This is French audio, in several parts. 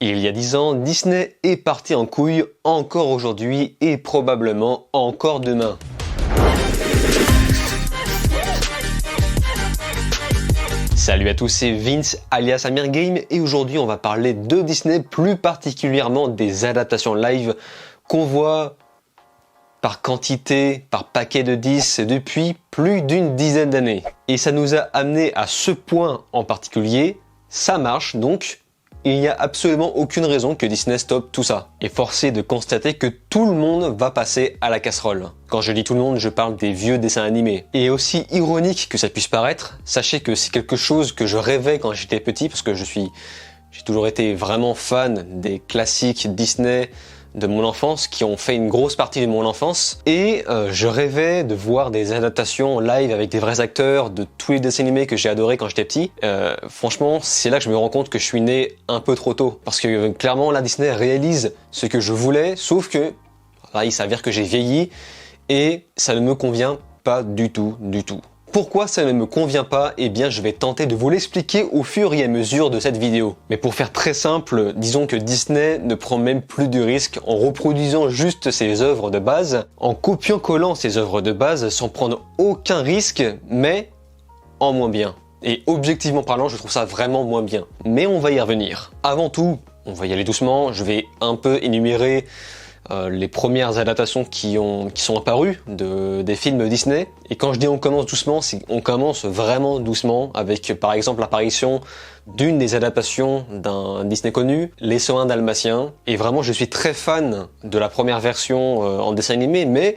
Il y a 10 ans, Disney est parti en couille encore aujourd'hui et probablement encore demain. Salut à tous, c'est Vince alias Amir Game et aujourd'hui on va parler de Disney, plus particulièrement des adaptations live qu'on voit par quantité, par paquet de 10 depuis plus d'une dizaine d'années. Et ça nous a amené à ce point en particulier, ça marche donc. Il n'y a absolument aucune raison que Disney stoppe tout ça. Et forcé de constater que tout le monde va passer à la casserole. Quand je dis tout le monde, je parle des vieux dessins animés. Et aussi ironique que ça puisse paraître, sachez que c'est quelque chose que je rêvais quand j'étais petit, parce que j'ai toujours été vraiment fan des classiques Disney de mon enfance, qui ont fait une grosse partie de mon enfance. Et je rêvais de voir des adaptations live avec des vrais acteurs de tous les dessins animés que j'ai adorés quand j'étais petit. Franchement, c'est là que je me rends compte que je suis né un peu trop tôt. Parce que clairement, là, Disney réalise ce que je voulais, sauf que là, il s'avère que j'ai vieilli et ça ne me convient pas du tout, du tout. Pourquoi ça ne me convient pas? Eh bien, je vais tenter de vous l'expliquer au fur et à mesure de cette vidéo. Mais pour faire très simple, disons que Disney ne prend même plus de risques en reproduisant juste ses œuvres de base, en copiant-collant ses œuvres de base sans prendre aucun risque, mais en moins bien. Et objectivement parlant, je trouve ça vraiment moins bien. Mais on va y revenir. Avant tout, on va y aller doucement, je vais un peu énumérer les premières adaptations qui sont apparues des films Disney. Et quand je dis on commence doucement, c'est on commence vraiment doucement avec par exemple l'apparition d'une des adaptations d'un Disney connu, Les 101 Dalmatiens. Et vraiment je suis très fan de la première version en dessin animé, mais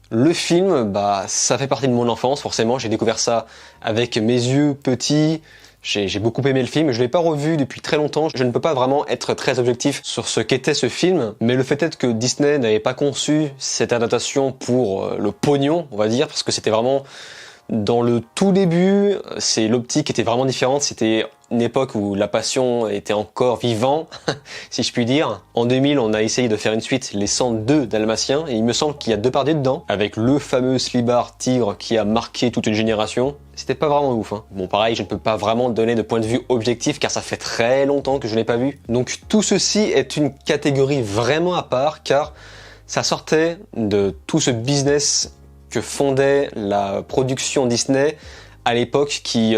le film, ça fait partie de mon enfance forcément, j'ai découvert ça avec mes yeux petits. J'ai beaucoup aimé le film, je l'ai pas revu depuis très longtemps, je ne peux pas vraiment être très objectif sur ce qu'était ce film, mais le fait est que Disney n'avait pas conçu cette adaptation pour le pognon, on va dire, parce que c'était vraiment dans le tout début, l'optique était vraiment différente, c'était une époque où la passion était encore vivant, si je puis dire. En 2000, on a essayé de faire une suite, Les 102 Dalmatiens, et il me semble qu'il y a 2 parties dedans, avec le fameux slibard tigre qui a marqué toute une génération. C'était pas vraiment ouf, hein. Bon, pareil, je ne peux pas vraiment donner de point de vue objectif, car ça fait très longtemps que je l'ai pas vu. Donc tout ceci est une catégorie vraiment à part, car ça sortait de tout ce business que fondait la production Disney à l'époque qui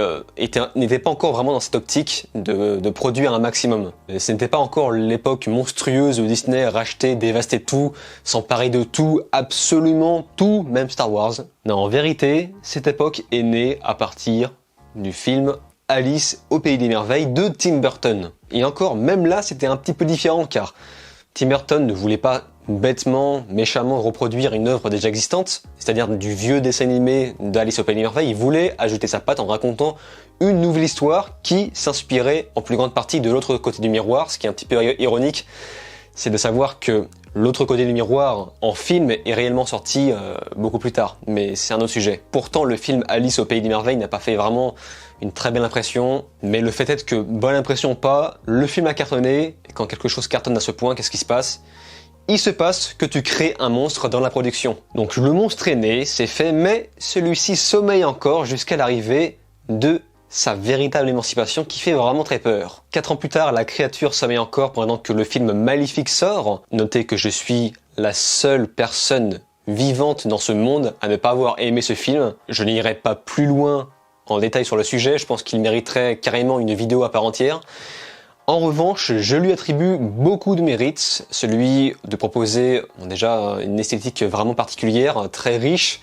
n'était pas encore vraiment dans cette optique de produire un maximum. Et ce n'était pas encore l'époque monstrueuse où Disney rachetait, dévastait tout, s'emparait de tout, absolument tout, même Star Wars. Non, en vérité, cette époque est née à partir du film Alice au Pays des Merveilles de Tim Burton. Et encore, même là, c'était un petit peu différent car Tim Burton ne voulait pas bêtement, méchamment reproduire une œuvre déjà existante, c'est-à-dire du vieux dessin animé d'Alice au Pays des Merveilles. Il voulait ajouter sa patte en racontant une nouvelle histoire qui s'inspirait en plus grande partie de l'autre côté du miroir. Ce qui est un petit peu ironique, c'est de savoir que l'autre côté du miroir en film est réellement sorti beaucoup plus tard, mais c'est un autre sujet. Pourtant, le film Alice au Pays des Merveilles n'a pas fait vraiment une très belle impression, mais le fait est que, bonne impression ou pas, le film a cartonné, et quand quelque chose cartonne à ce point, qu'est-ce qui se passe ? Il se passe que tu crées un monstre dans la production. Donc le monstre est né, c'est fait, mais celui-ci sommeille encore jusqu'à l'arrivée de sa véritable émancipation qui fait vraiment très peur. 4 ans plus tard, la créature sommeille encore pendant que le film Maléfique sort. Notez que je suis la seule personne vivante dans ce monde à ne pas avoir aimé ce film. Je n'irai pas plus loin en détail sur le sujet, je pense qu'il mériterait carrément une vidéo à part entière. En revanche, je lui attribue beaucoup de mérites, celui de proposer déjà une esthétique vraiment particulière, très riche,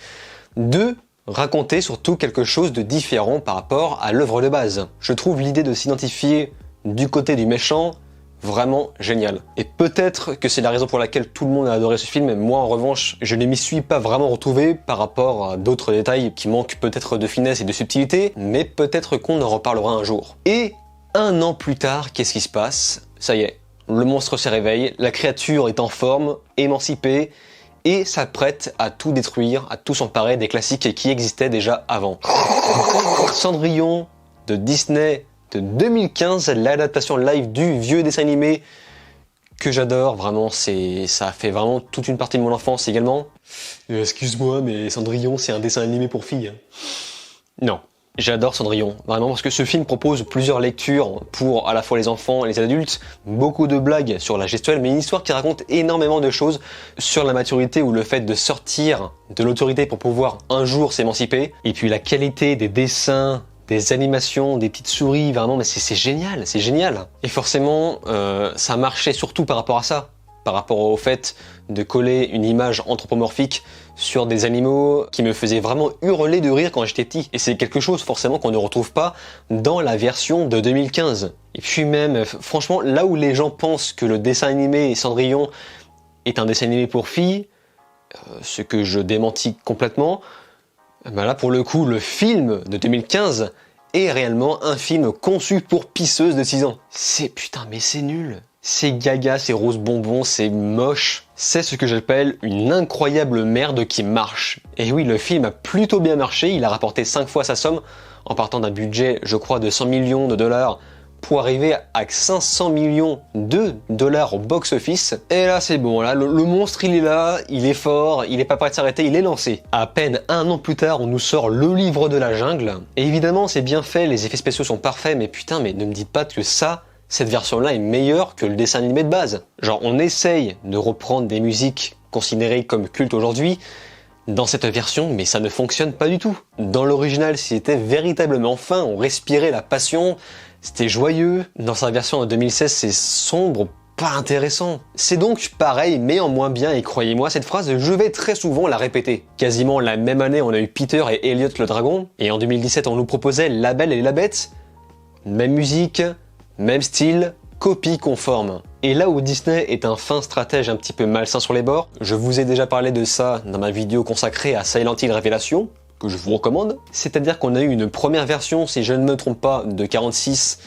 de raconter surtout quelque chose de différent par rapport à l'œuvre de base. Je trouve l'idée de s'identifier du côté du méchant vraiment génial. Et peut-être que c'est la raison pour laquelle tout le monde a adoré ce film, moi en revanche, je ne m'y suis pas vraiment retrouvé par rapport à d'autres détails qui manquent peut-être de finesse et de subtilité, mais peut-être qu'on en reparlera un jour. Et 1 an plus tard, qu'est-ce qui se passe? Ça y est, le monstre se réveille, la créature est en forme, émancipée, et s'apprête à tout détruire, à tout s'emparer des classiques qui existaient déjà avant. Cendrillon de Disney de 2015, l'adaptation live du vieux dessin animé que j'adore, vraiment, ça a fait vraiment toute une partie de mon enfance également. Excuse-moi, mais Cendrillon, c'est un dessin animé pour filles. Non. J'adore Cendrillon, vraiment, parce que ce film propose plusieurs lectures pour à la fois les enfants et les adultes, beaucoup de blagues sur la gestuelle, mais une histoire qui raconte énormément de choses sur la maturité ou le fait de sortir de l'autorité pour pouvoir un jour s'émanciper, et puis la qualité des dessins, des animations, des petites souris, vraiment, mais c'est génial, c'est génial. Et forcément, ça marchait surtout par rapport à ça, par rapport au fait de coller une image anthropomorphique sur des animaux qui me faisaient vraiment hurler de rire quand j'étais petit. Et c'est quelque chose forcément qu'on ne retrouve pas dans la version de 2015. Et puis même, franchement, là où les gens pensent que le dessin animé Cendrillon est un dessin animé pour filles, ce que je démentis complètement, ben là pour le coup, le film de 2015 est réellement un film conçu pour pisseuses de 6 ans. C'est putain, mais c'est nul. C'est gaga, c'est rose bonbon, c'est moche. C'est ce que j'appelle une incroyable merde qui marche. Et oui, le film a plutôt bien marché, il a rapporté 5 fois sa somme, en partant d'un budget, je crois, de 100 millions de dollars, pour arriver à 500 millions de dollars au box-office. Et là, c'est bon, là, le monstre, il est là, il est fort, il est pas prêt de s'arrêter, il est lancé. À peine un an plus tard, on nous sort le livre de la jungle. Et évidemment, c'est bien fait, les effets spéciaux sont parfaits, mais putain, mais ne me dites pas que ça, cette version-là est meilleure que le dessin animé de base. Genre, on essaye de reprendre des musiques considérées comme cultes aujourd'hui dans cette version, mais ça ne fonctionne pas du tout. Dans l'original, c'était véritablement fin, on respirait la passion, c'était joyeux. Dans sa version de 2016, c'est sombre, pas intéressant. C'est donc pareil, mais en moins bien, et croyez-moi, cette phrase, je vais très souvent la répéter. Quasiment la même année, on a eu Peter et Elliot le dragon, et en 2017, on nous proposait La Belle et la Bête. Même musique, même style, copie conforme. Et là où Disney est un fin stratège un petit peu malsain sur les bords, je vous ai déjà parlé de ça dans ma vidéo consacrée à Silent Hill Révélation, que je vous recommande, c'est-à-dire qu'on a eu une première version, si je ne me trompe pas, de 46,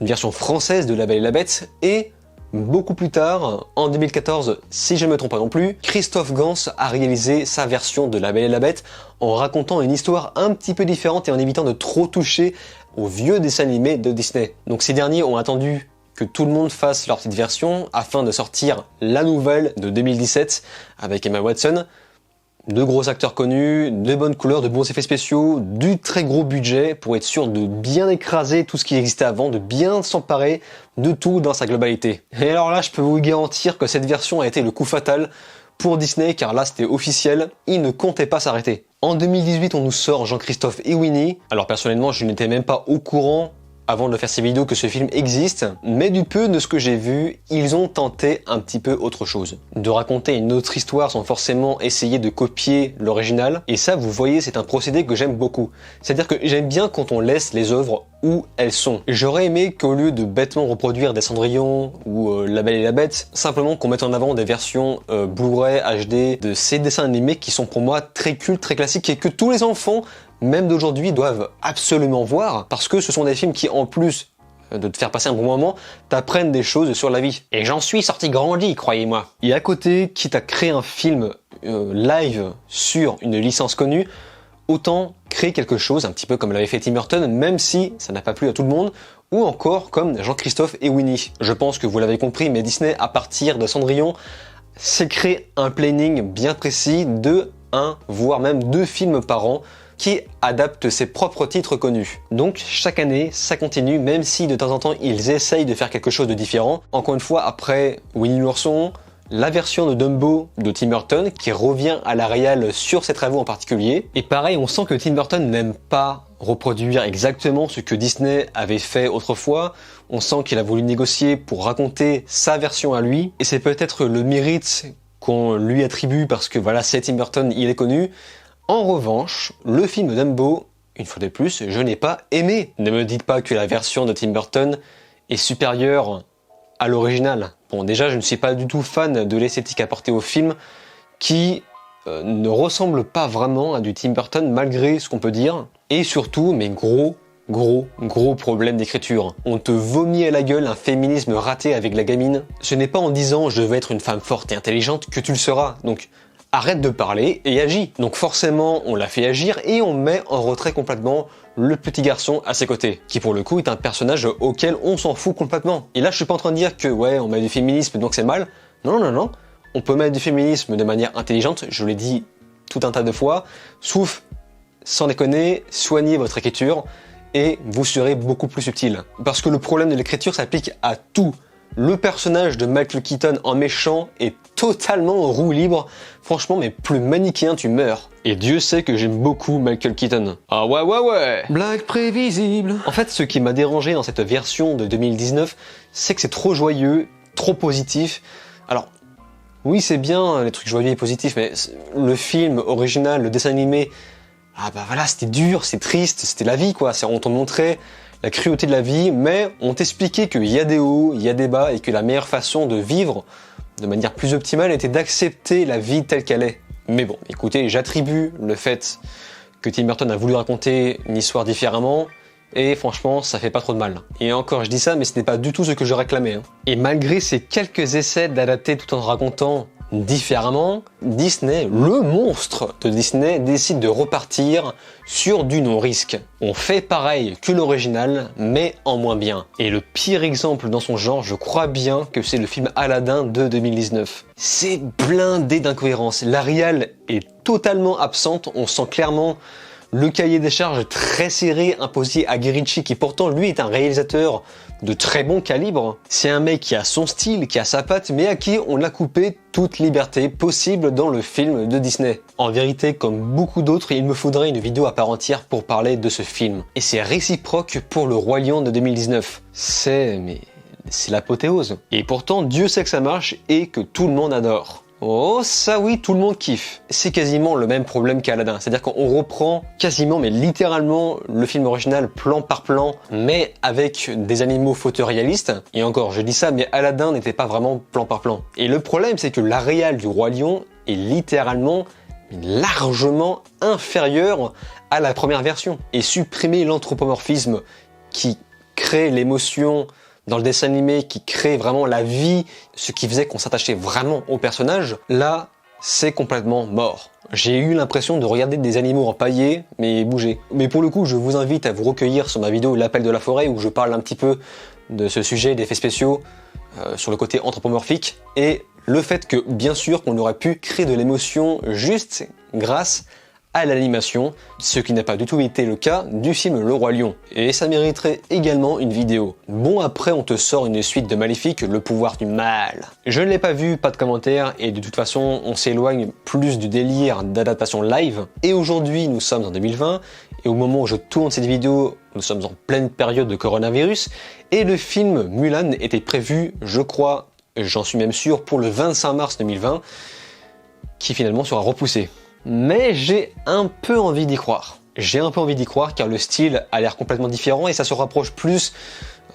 une version française de La Belle et la Bête, et beaucoup plus tard, en 2014, si je ne me trompe pas non plus, Christophe Gans a réalisé sa version de La Belle et la Bête en racontant une histoire un petit peu différente et en évitant de trop toucher aux vieux dessins animés de Disney. Donc ces derniers ont attendu que tout le monde fasse leur petite version afin de sortir la nouvelle de 2017 avec Emma Watson. De gros acteurs connus, de bonnes couleurs, de bons effets spéciaux, du très gros budget pour être sûr de bien écraser tout ce qui existait avant, de bien s'emparer de tout dans sa globalité. Et alors là, je peux vous garantir que cette version a été le coup fatal pour Disney, car là c'était officiel, ils ne comptaient pas s'arrêter. En 2018, on nous sort Jean-Christophe et Winnie. Alors personnellement, je n'étais même pas au courant avant de faire ces vidéos que ce film existe, mais du peu de ce que j'ai vu, ils ont tenté un petit peu autre chose. De raconter une autre histoire sans forcément essayer de copier l'original, et ça, vous voyez, c'est un procédé que j'aime beaucoup. C'est-à-dire que j'aime bien quand on laisse les œuvres où elles sont. J'aurais aimé qu'au lieu de bêtement reproduire des Cendrillon ou La Belle et la Bête, simplement qu'on mette en avant des versions Blu-ray, HD de ces dessins animés qui sont pour moi très cultes, très classiques, et que tous les enfants même d'aujourd'hui, doivent absolument voir, parce que ce sont des films qui, en plus de te faire passer un bon moment, t'apprennent des choses sur la vie. Et j'en suis sorti grandi, croyez-moi. Et à côté, quitte à créer un film live sur une licence connue, autant créer quelque chose, un petit peu comme l'avait fait Tim Burton, même si ça n'a pas plu à tout le monde, ou encore comme Jean-Christophe et Winnie. Je pense que vous l'avez compris, mais Disney, à partir de Cendrillon, s'est créé un planning bien précis de 1, voire même 2 films par an, qui adapte ses propres titres connus. Donc chaque année, ça continue, même si de temps en temps ils essayent de faire quelque chose de différent. Encore une fois, après Winnie l'ourson, la version de Dumbo de Tim Burton qui revient à la réal sur ses travaux en particulier. Et pareil, on sent que Tim Burton n'aime pas reproduire exactement ce que Disney avait fait autrefois. On sent qu'il a voulu négocier pour raconter sa version à lui. Et c'est peut-être le mérite qu'on lui attribue parce que voilà, c'est Tim Burton, il est connu. En revanche, le film Dumbo, une fois de plus, je n'ai pas aimé. Ne me dites pas que la version de Tim Burton est supérieure à l'original. Bon, déjà, je ne suis pas du tout fan de l'esthétique apportée au film, qui ne ressemble pas vraiment à du Tim Burton, malgré ce qu'on peut dire. Et surtout, mais gros problème d'écriture. On te vomit à la gueule un féminisme raté avec la gamine. Ce n'est pas en disant « je veux être une femme forte et intelligente » que tu le seras. Donc, arrête de parler et agis. Donc forcément, on l'a fait agir et on met en retrait complètement le petit garçon à ses côtés, qui pour le coup est un personnage auquel on s'en fout complètement. Et là, je suis pas en train de dire que ouais, on met du féminisme donc c'est mal. Non. On peut mettre du féminisme de manière intelligente, je l'ai dit tout un tas de fois, sauf sans déconner, soignez votre écriture et vous serez beaucoup plus subtil. Parce que le problème de l'écriture s'applique à tout. Le personnage de Michael Keaton en méchant est totalement en roue libre. Franchement, mais plus manichéen tu meurs. Et Dieu sait que j'aime beaucoup Michael Keaton. Ah ouais. Blague prévisible. En fait, ce qui m'a dérangé dans cette version de 2019, c'est que c'est trop joyeux, trop positif. Alors, oui, c'est bien les trucs joyeux et positifs, mais le film original, le dessin animé, ah bah voilà, c'était dur, c'est triste, c'était la vie quoi. On te montrait la cruauté de la vie, mais on t'expliquait qu'il y a des hauts, il y a des bas, et que la meilleure façon de vivre de manière plus optimale était d'accepter la vie telle qu'elle est. Mais bon, écoutez, j'attribue le fait que Tim Burton a voulu raconter une histoire différemment, et franchement, ça fait pas trop de mal. Et encore, je dis ça, mais ce n'est pas du tout ce que je réclamais. Et malgré ces quelques essais d'adapter tout en racontant différemment, Disney, le monstre de Disney, décide de repartir sur du non-risque. On fait pareil que l'original, mais en moins bien. Et le pire exemple dans son genre, je crois bien que c'est le film Aladdin de 2019. C'est blindé d'incohérences. L'Arial est totalement absente, on sent clairement le cahier des charges très serré imposé à Guy Ritchie, qui pourtant lui est un réalisateur de très bon calibre. C'est un mec qui a son style, qui a sa patte, mais à qui on a coupé toute liberté possible dans le film de Disney. En vérité, comme beaucoup d'autres, il me faudrait une vidéo à part entière pour parler de ce film. Et c'est réciproque pour le Roi Lion de 2019. C'est l'apothéose. Et pourtant, Dieu sait que ça marche et que tout le monde adore. Oh ça oui, tout le monde kiffe. C'est quasiment le même problème qu'Aladdin, c'est-à-dire qu'on reprend quasiment, mais littéralement, le film original plan par plan, mais avec des animaux photoréalistes. Et encore, je dis ça, mais Aladdin n'était pas vraiment plan par plan. Et le problème, c'est que la réal du Roi Lion est littéralement largement inférieure à la première version. Et supprimer l'anthropomorphisme qui crée l'émotion dans le dessin animé, qui crée vraiment la vie, ce qui faisait qu'on s'attachait vraiment au personnage, là, c'est complètement mort. J'ai eu l'impression de regarder des animaux empaillés, mais bouger. Mais pour le coup, je vous invite à vous recueillir sur ma vidéo L'appel de la forêt, où je parle un petit peu de ce sujet d'effets spéciaux, sur le côté anthropomorphique, et le fait que, bien sûr, qu'on aurait pu créer de l'émotion juste grâce à l'animation, ce qui n'a pas du tout été le cas du film Le Roi Lion. Et ça mériterait également une vidéo. Bon, après on te sort une suite de Maléfique, le pouvoir du mal. Je ne l'ai pas vu, pas de commentaires, et de toute façon on s'éloigne plus du délire d'adaptation live. Et aujourd'hui nous sommes en 2020, et au moment où je tourne cette vidéo, nous sommes en pleine période de coronavirus, et le film Mulan était prévu, je crois, j'en suis même sûr, pour le 25 mars 2020, qui finalement sera repoussé. Mais j'ai un peu envie d'y croire. J'ai un peu envie d'y croire car le style a l'air complètement différent et ça se rapproche plus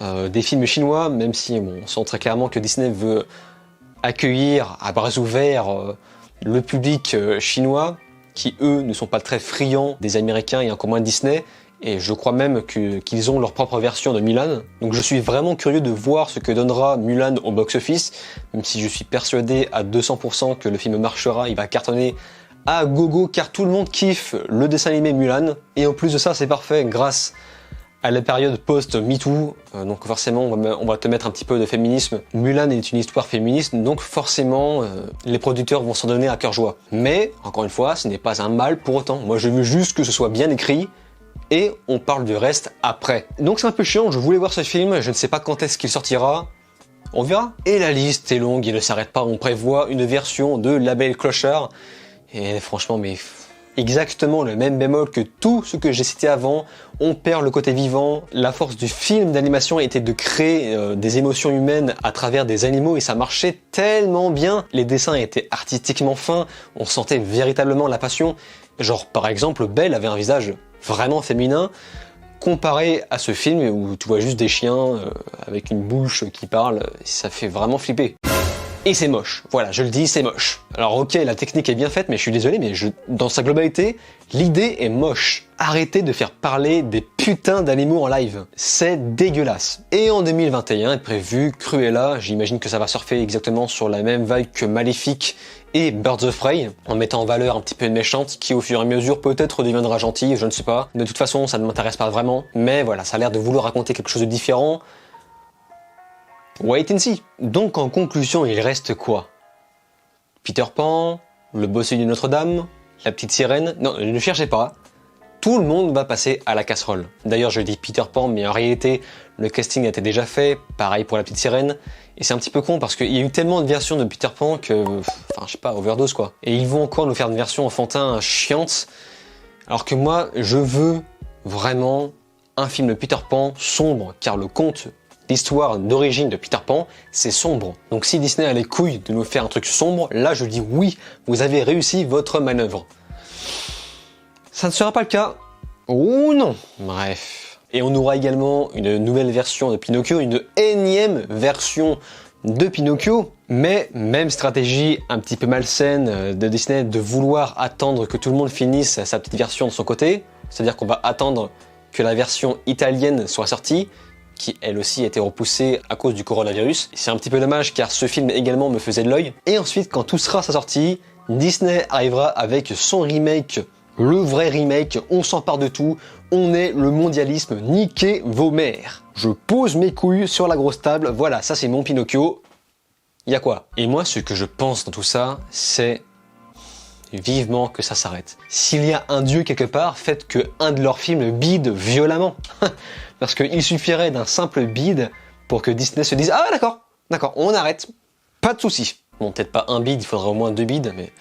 des films chinois, même si bon, on sent très clairement que Disney veut accueillir à bras ouverts le public chinois, qui eux ne sont pas très friands des Américains et encore moins de Disney. Et je crois même qu'ils ont leur propre version de Mulan. Donc je suis vraiment curieux de voir ce que donnera Mulan au box-office, même si je suis persuadé à 200% que le film marchera, il va cartonner à gogo car tout le monde kiffe le dessin animé Mulan. Et en plus de ça, c'est parfait grâce à la période post-MeToo. Donc forcément, on va te mettre un petit peu de féminisme. Mulan est une histoire féministe, donc forcément, les producteurs vont s'en donner à cœur joie. Mais, encore une fois, ce n'est pas un mal pour autant. Moi, je veux juste que ce soit bien écrit, et on parle du reste après. Donc c'est un peu chiant, je voulais voir ce film, je ne sais pas quand est-ce qu'il sortira. On verra. Et la liste est longue, il ne s'arrête pas, on prévoit une version de La Belle Clochard. Et franchement, mais exactement le même bémol que tout ce que j'ai cité avant, on perd le côté vivant. La force du film d'animation était de créer des émotions humaines à travers des animaux et ça marchait tellement bien. Les dessins étaient artistiquement fins, on sentait véritablement la passion. Genre par exemple, Belle avait un visage vraiment féminin, comparé à ce film où tu vois juste des chiens avec une bouche qui parle, ça fait vraiment flipper. Et c'est moche, voilà, je le dis, c'est moche. Alors ok, la technique est bien faite, mais je suis désolé, mais dans sa globalité, l'idée est moche. Arrêtez de faire parler des putains d'animaux en live. C'est dégueulasse. Et en 2021 est prévu Cruella, j'imagine que ça va surfer exactement sur la même vague que Maléfique et Birds of Prey, en mettant en valeur un petit peu une méchante qui au fur et à mesure peut-être deviendra gentille, je ne sais pas. De toute façon, ça ne m'intéresse pas vraiment, mais voilà, ça a l'air de vouloir raconter quelque chose de différent. Wait and see. Donc en conclusion, il reste quoi? Peter Pan, le bossu de Notre-Dame, la petite sirène. Non, ne cherchez pas. tout le monde va passer à la casserole. D'ailleurs, je dis Peter Pan, mais en réalité, le casting a été déjà fait, pareil pour la petite sirène. Et c'est un petit peu con parce qu'il y a eu tellement de versions de Peter Pan que, enfin, je sais pas, overdose quoi. Et ils vont encore nous faire une version enfantin chiante, alors que moi, je veux vraiment un film de Peter Pan sombre, car le conte, l'histoire d'origine de Peter Pan, c'est sombre. Donc si Disney a les couilles de nous faire un truc sombre, là je dis oui, vous avez réussi votre manœuvre. Ça ne sera pas le cas. Oh non. Bref. Et on aura également une nouvelle version de Pinocchio, une énième version de Pinocchio. Mais même stratégie un petit peu malsaine de Disney de vouloir attendre que tout le monde finisse sa petite version de son côté. C'est-à-dire qu'on va attendre que la version italienne soit sortie, qui elle aussi a été repoussée à cause du coronavirus. C'est un petit peu dommage car ce film également me faisait de l'œil. Et ensuite, quand tout sera à sa sortie, Disney arrivera avec son remake, le vrai remake, on s'empare de tout, on est le mondialisme, niquez vos mères. Je pose mes couilles sur la grosse table, voilà, ça c'est mon Pinocchio. Y a quoi? Et moi, ce que je pense dans tout ça, c'est vivement que ça s'arrête. S'il y a un dieu quelque part, faites que un de leurs films bide violemment. Parce qu'il suffirait d'un simple bide pour que Disney se dise « Ah d'accord, on arrête, pas de souci. » Bon, peut-être pas un bide, il faudrait au moins 2 bides, mais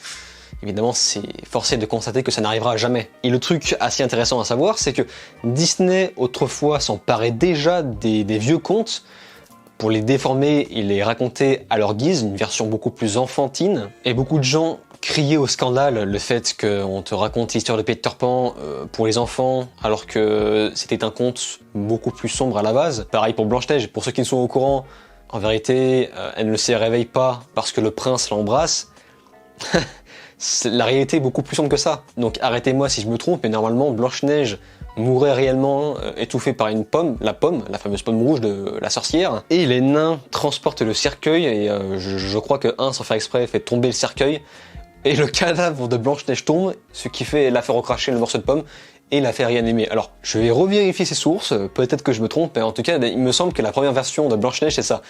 évidemment, c'est forcé de constater que ça n'arrivera jamais. Et le truc assez intéressant à savoir, c'est que Disney, autrefois, s'emparait déjà des vieux contes pour les déformer et les raconter à leur guise, une version beaucoup plus enfantine. Et beaucoup de gens criaient au scandale le fait qu'on te raconte l'histoire de Peter Pan pour les enfants, alors que c'était un conte beaucoup plus sombre à la base. Pareil pour Blanche-Neige, pour ceux qui ne sont au courant, en vérité, elle ne se réveille pas parce que le prince l'embrasse. La réalité est beaucoup plus sombre que ça. Donc arrêtez-moi si je me trompe, mais normalement Blanche-Neige mourrait réellement étouffée par une pomme, la fameuse pomme rouge de la sorcière. Et les nains transportent le cercueil, et je crois que un, sans faire exprès, fait tomber le cercueil. Et le cadavre de Blanche-Neige tombe, ce qui fait la faire recracher le morceau de pomme et la faire réanimer. Alors, je vais revérifier ces sources, peut-être que je me trompe, mais en tout cas, il me semble que la première version de Blanche-Neige, c'est ça.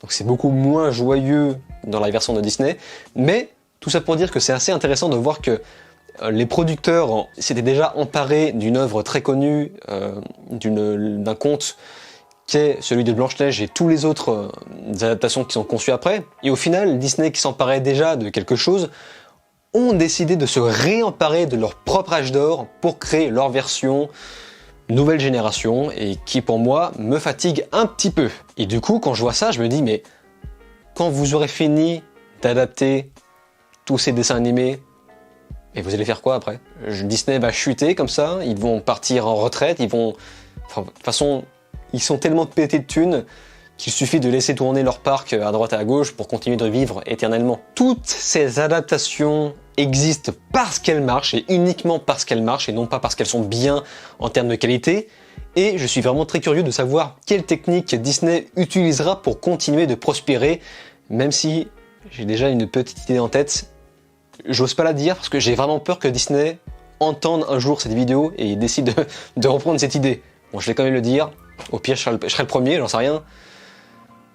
Donc c'est beaucoup moins joyeux dans la version de Disney, mais tout ça pour dire que c'est assez intéressant de voir que les producteurs s'étaient déjà emparés d'une œuvre très connue, d'un conte qui est celui de Blanche-Neige et tous les autres adaptations qui sont conçues après. Et au final, Disney, qui s'emparait déjà de quelque chose, ont décidé de se réemparer de leur propre âge d'or pour créer leur version nouvelle génération, et qui pour moi me fatigue un petit peu. Et du coup, quand je vois ça, je me dis, mais quand vous aurez fini d'adapter tous ces dessins animés, et vous allez faire quoi après? Disney va chuter comme ça, ils vont partir en retraite, de toute façon, ils sont tellement pétés de thunes qu'il suffit de laisser tourner leur parc à droite et à gauche pour continuer de vivre éternellement. Toutes ces adaptations existent parce qu'elles marchent, et uniquement parce qu'elles marchent, et non pas parce qu'elles sont bien en termes de qualité. Et je suis vraiment très curieux de savoir quelle technique Disney utilisera pour continuer de prospérer, même si j'ai déjà une petite idée en tête. J'ose pas la dire parce que j'ai vraiment peur que Disney entende un jour cette vidéo et décide de reprendre cette idée. Bon, je vais quand même le dire. Au pire, je serai le premier, j'en sais rien.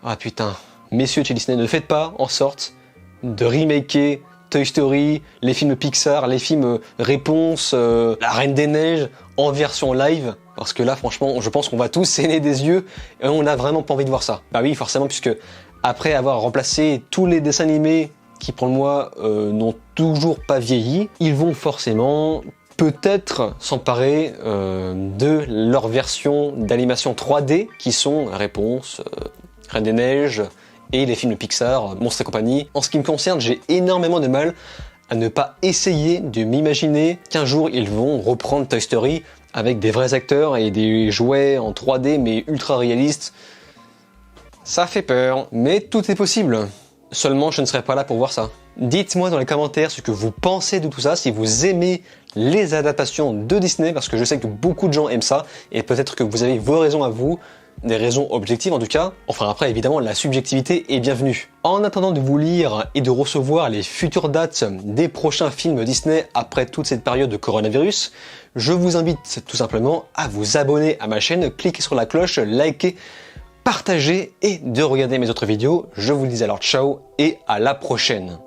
Ah putain, messieurs de chez Disney, ne faites pas en sorte de remaker Toy Story, les films Pixar, les films Réponse, La Reine des Neiges en version live, parce que là franchement je pense qu'on va tous saigner des yeux et on n'a vraiment pas envie de voir ça. Bah oui, forcément, puisque après avoir remplacé tous les dessins animés qui pour moi n'ont toujours pas vieilli, ils vont forcément peut-être s'emparer de leur version d'animation 3D qui sont Réponse, Reine des Neiges et les films Pixar, Monstres et compagnie. En ce qui me concerne, j'ai énormément de mal à ne pas essayer de m'imaginer qu'un jour ils vont reprendre Toy Story avec des vrais acteurs et des jouets en 3D mais ultra réalistes. Ça fait peur, mais tout est possible. Seulement, je ne serai pas là pour voir ça. Dites-moi dans les commentaires ce que vous pensez de tout ça, si vous aimez les adaptations de Disney, parce que je sais que beaucoup de gens aiment ça, et peut-être que vous avez vos raisons à vous, des raisons objectives en tout cas. Enfin après, évidemment, la subjectivité est bienvenue. En attendant de vous lire et de recevoir les futures dates des prochains films Disney après toute cette période de coronavirus, je vous invite tout simplement à vous abonner à ma chaîne, cliquez sur la cloche, likez, partagez et de regarder mes autres vidéos. Je vous dis alors ciao et à la prochaine.